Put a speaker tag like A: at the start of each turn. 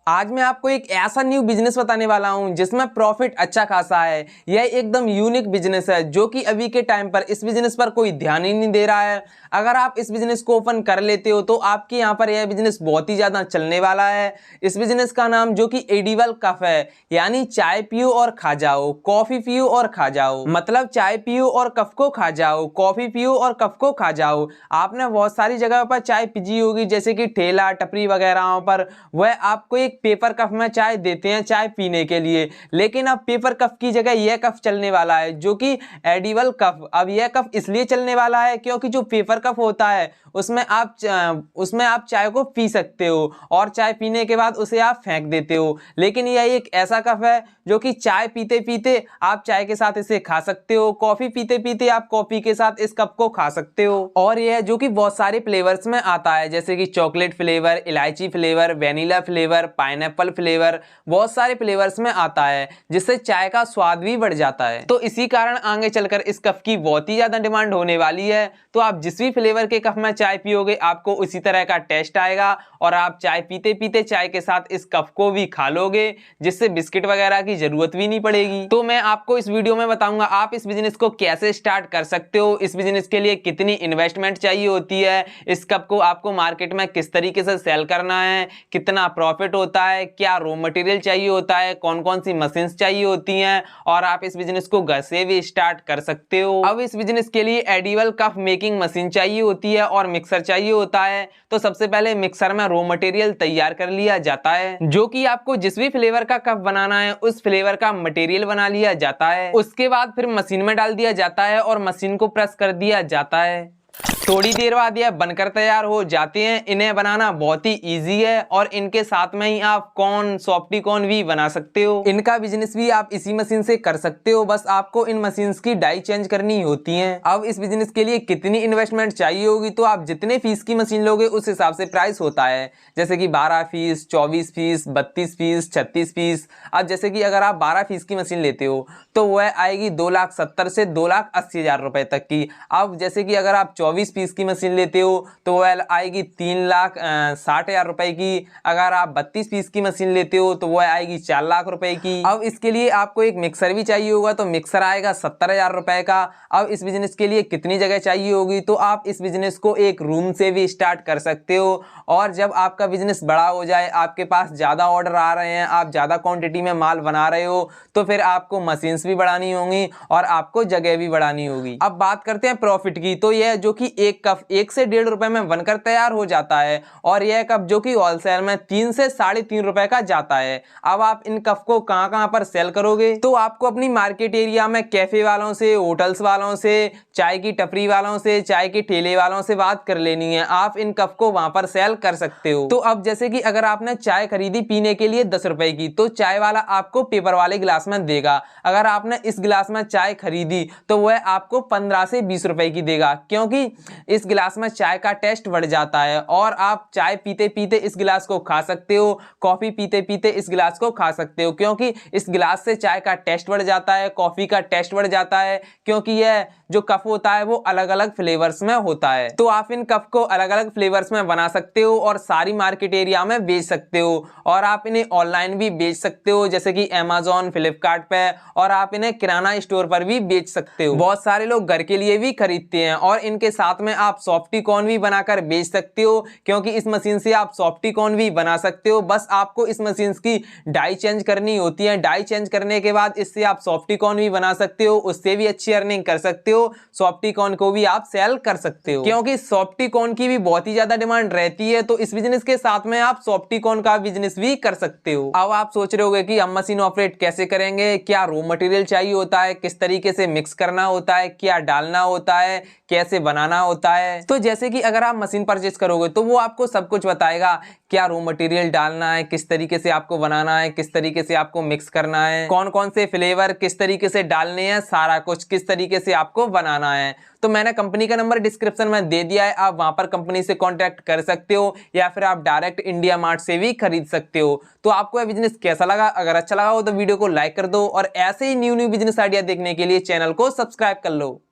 A: आज मैं आपको एक ऐसा न्यू बिजनेस बताने वाला हूं जिसमें प्रॉफिट अच्छा खासा है। यह एकदम यूनिक बिजनेस है जो कि अभी के टाइम पर इस बिजनेस पर कोई ध्यान ही नहीं दे रहा है। अगर आप इस बिजनेस को ओपन कर लेते हो तो आपके यहाँ पर यह बिजनेस बहुत ही ज्यादा चलने वाला है। इस बिजनेस का नाम जो कि एडिबल कफ है, यानी चाय पियो और खा जाओ, कॉफी पियो और खा जाओ। मतलब चाय पियो और कफ को खा जाओ, कॉफी पियो और कफ को खा जाओ। आपने बहुत सारी जगह पर चाय पी होगी, जैसे कि ठेला टपरी वगैरह पर वह आपको एक पेपर कप में चाय देते हैं चाय पीने के लिए। लेकिन अब पेपर कप की जगह यह कप चलने वाला है जो कि एडिबल कप। अब यह कप इसलिए चलने वाला है क्योंकि जो पेपर कप होता है उसमें आप चाय को पी सकते हो और चाय पीने के बाद उसे आप फेंक देते हो। लेकिन यह एक ऐसा कप है जो कि चाय पीते पीते आप चाय के साथ इसे खा सकते हो, कॉफी पीते पीते आप कॉफी के साथ इस कप को खा सकते हो। और यह जो कि बहुत सारे फ्लेवर्स में आता है, जैसे कि चॉकलेट फ्लेवर, इलायची flavour, vanilla flavour, pineapple flavour, बहुत सारे फ्लेवर्स में आता है जिससे चाय का स्वाद भी बढ़ जाता है। तो इसी कारण आगे चलकर इस कप की बहुत ही ज्यादा डिमांड होने वाली है। तो आप जिस भी फ्लेवर के कप में चाय पियोगे आपको उसी तरह का टेस्ट आएगा और आप चाय पीते पीते चाय के साथ इस कप को भी खा लोगे, जिससे बिस्किट वगैरह की जरूरत भी नहीं पड़ेगी। तो मैं आपको इस वीडियो में बताऊंगा आप इस बिजनेस को कैसे स्टार्ट कर सकते हो, इस बिजनेस के लिए कितनी इन्वेस्टमेंट चाहिए होती है, इस कप को आपको मार्केट में किस तरीके से सेल करना है, कितना प्रॉफिट होता है, क्या रॉ मटेरियल चाहिए होता है, कौन कौन सी मशीन्स चाहिए होती हैं, और आप इस बिजनेस को घर से भी स्टार्ट कर सकते हो। अब इस बिजनेस के लिए एडिबल कप मेकिंग मशीन चाहिए होती है और मिक्सर चाहिए होता है। तो सबसे पहले मिक्सर में रॉ मटेरियल तैयार कर लिया जाता है, जो कि आपको जिस भी फ्लेवर का कप बनाना है उस फ्लेवर का मटेरियल बना लिया जाता है। उसके बाद फिर मशीन में डाल दिया जाता है और मशीन को प्रेस कर दिया जाता है। थोड़ी देर बाद यह बनकर तैयार हो जाते हैं। इन्हें बनाना बहुत ही इजी है और इनके साथ में ही आप कॉर्न, सॉफ्टी कॉर्न भी बना सकते हो। इनका बिजनेस भी आप इसी मशीन से कर सकते हो, बस आपको इन मशीन्स की डाई चेंज करनी होती है। अब इस बिजनेस के लिए कितनी इन्वेस्टमेंट चाहिए होगी, तो आप जितने फीस की मशीन लोगे उस हिसाब से प्राइस होता है, जैसे कि 12 फीस, 24 फीस, 32 फीस, 36 फीस। अब जैसे कि अगर आप 12 फीस की मशीन लेते हो तो वह आएगी 2,70,000 से 2,80,000 रुपए तक की। अब जैसे कि अगर आप 24 पीस की मशीन लेते हो तो वह आएगी 3,60,000 रुपए की। अगर आप 32 पीस की मशीन लेते हो तो वह आएगी 4 लाख रुपए की। अब इसके लिए आपको एक मिक्सर भी चाहिए होगा, तो मिक्सर आएगा 70,000 रुपए का। अब इस बिजनेस के लिए कितनी जगह चाहिए होगी, तो आप इस बिजनेस को एक रूम से भी स्टार्ट कर सकते हो और जब आपका बिजनेस बड़ा हो जाए, आपके पास ज्यादा ऑर्डर आ रहे हैं, आप ज्यादा क्वांटिटी में माल बना रहे हो, तो फिर आपको मशीन्स भी बढ़ानी होंगी और आपको जगह भी बढ़ानी होगी। अब बात करते हैं प्रॉफिट की। तो यह जो कि एक कप 1 से 1.5 रुपए में बनकर तैयार हो जाता है और यह कप जो कि होलसेल में 3 से 3.5 रुपए का जाता है। अब आप इन कप को कहां कहां पर सेल करोगे, तो आपको अपनी मार्केट एरिया में कैफे वालों से, होटल्स वालों से, चाय की टपरी वालों से, चाय के ठेले वालों से बात कर लेनी है। आप इन कप को वहां पर सेल कर सकते हो। तो अब जैसे कि अगर आपने चाय खरीदी पीने के लिए 10 रुपए की, तो चाय वाला आपको पेपर वाले गिलास में देगा। अगर आपने इस गिलास में चाय खरीदी तो वह आपको 15 से 20 रुपए की देगा, क्योंकि इस गिलास में चाय का टेस्ट बढ़ जाता है और आप चाय पीते पीते इस गिलास को खा सकते हो, कॉफी पीते पीते इस गिलास को खा सकते हो, क्योंकि इस गिलास से चाय का टेस्ट बढ़ जाता है, कॉफी का टेस्ट बढ़ जाता है, क्योंकि यह जो कप होता है वो अलग अलग फ्लेवर्स में होता है। तो आप इन कप को अलग अलग फ्लेवर्स में बना सकते हो और सारी मार्केट एरिया में बेच सकते हो और आप इन्हें ऑनलाइन भी बेच सकते हो, जैसे कि Amazon, फ्लिपकार्ट पे, और आप इन्हें किराना स्टोर पर भी बेच सकते हो। बहुत सारे लोग घर के लिए भी खरीदते हैं और इनके साथ में आप सॉफ्टी कॉर्न भी बनाकर बेच सकते हो, क्योंकि इस मशीन से आप सॉफ्टी कॉर्न भी बना सकते हो। बस आपको इस मशीन की डाई चेंज करनी होती है। डाई चेंज करने के बाद इससे आप सॉफ्टी कॉर्न भी बना सकते हो, उससे भी अच्छी अर्निंग कर सकते हो। सॉफ्टी कॉर्न को भी आप सेल कर सकते हो, क्योंकि सॉफ्टी कॉर्न की भी बहुत ही ज्यादा डिमांड रहती है। तो इस बिजनेस के साथ में आप सॉफ्टी कॉर्न का बिजनेस भी कर सकते हो। अब आप सोच रहे होंगे कि हम मशीन ऑपरेट कैसे करेंगे, क्या रॉ मटेरियल चाहिए होता है, किस तरीके से मिक्स करना होता है, क्या डालना होता है, कैसे बनाना होता है। तो जैसे कि अगर आप मशीन परचेज करोगे तो वो आपको सब कुछ बताएगा, क्या रॉ मटेरियल डालना है, किस तरीके से आपको बनाना है, किस तरीके से आपको मिक्स करना है, कौन कौन से फ्लेवर किस तरीके से डालने हैं, सारा कुछ किस तरीके से आपको बनाना है। तो मैंने कंपनी का नंबर डिस्क्रिप्शन में दे दिया है, आप वहां पर कंपनी से कांटेक्ट कर सकते हो या फिर आप डायरेक्ट इंडिया मार्ट से भी खरीद सकते हो। तो आपको यह बिजनेस कैसा लगा? अगर अच्छा लगा हो तो वीडियो को लाइक कर दो और ऐसे ही न्यू बिजनेस आइडिया देखने के लिए चैनल को सब्सक्राइब कर लो।